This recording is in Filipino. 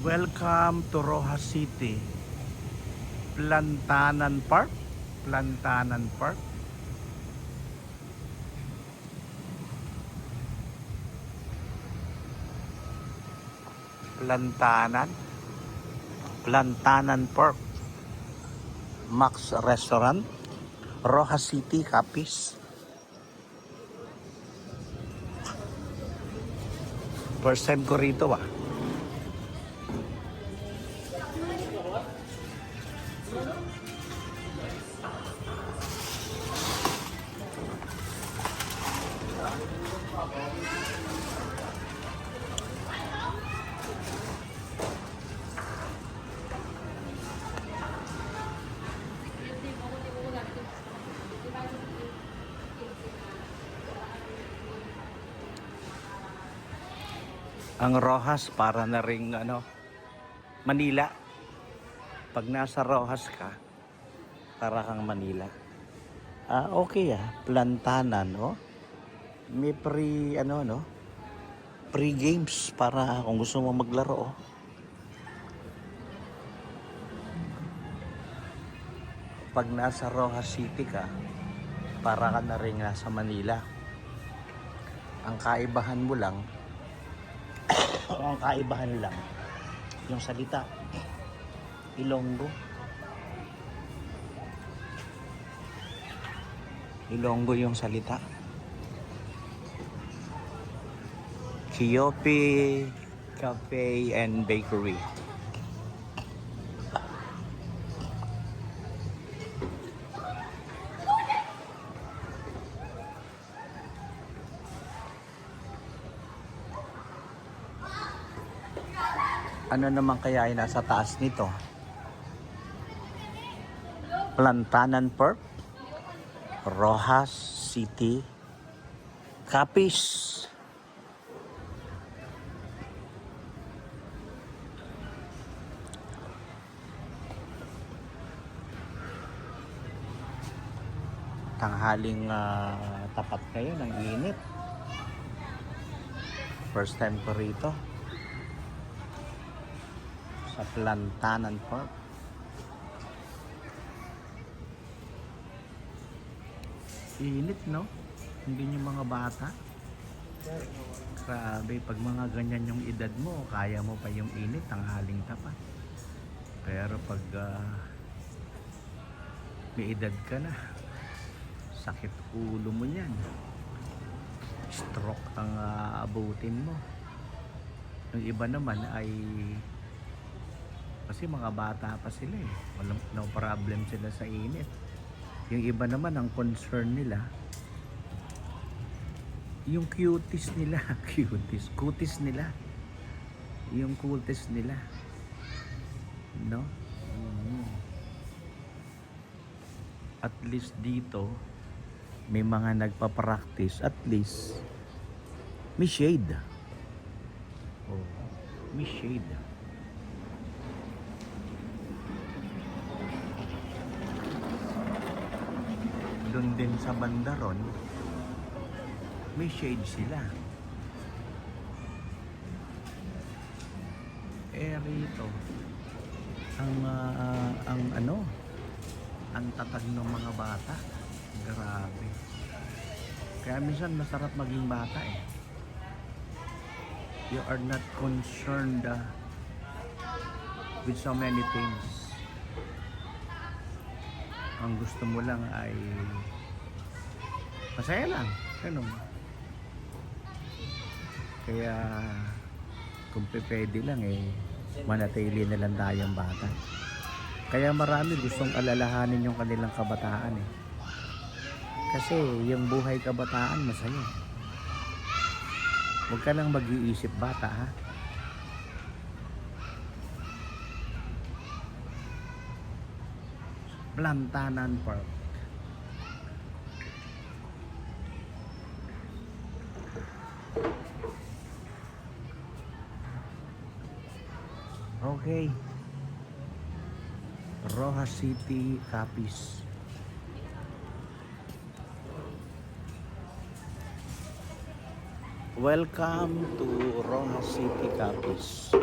Welcome to Rojas City, Plantanan Park. Plantanan Park. Plantanan. Plantanan Park. Max Restaurant. Rojas City, Capiz. First time ko rito Ang Rojas para na ring Manila. Pag nasa Rojas ka, para kang Manila. Okay Plantanan, May free games para kung gusto mo maglaro, Pag nasa Rojas City ka, para ka na rin nasa Manila. Ang kaibahan mo lang, yung salita. Ilonggo yung salita. Kiopi Cafe and Bakery. Ano naman kaya ay nasa taas nito? Plantanan Park, Rojas City, Capiz. Tanghaling tapat kayo ng init. First time ko rito sa Plantanan Park. Init, no? Hindi yung mga bata. Grabe, pag mga ganyan yung edad mo, kaya mo pa yung init, tanghaling tapat. Pero pag may edad ka na, sakit ulo mo yan. Stroke ang abutin mo. Yung iba naman ay kasi mga bata pa sila walang no problem sila sa init. Yung iba naman ang concern nila yung cuties nila. Cuties nila, yung cuties nila, no? At least dito may mga nagpa-practice, at least may shade. May shade. Doon din sa bandaron, may shade sila. Rito, ang tatag ng mga bata. Grabe. Kaya minsan masarap maging bata You are not concerned with so many things. Ang gusto mo lang ay masaya lang, ganun. Kaya kung pwede lang manatili na lang tayong bata. Kaya marami gustong alalahanin yung kanilang kabataan Kasi yung buhay kabataan masaya. Huwag ka lang mag-iisip bata Plantanan Park. Okay. Rojas City, Capiz. Welcome to Rojas City, Capiz.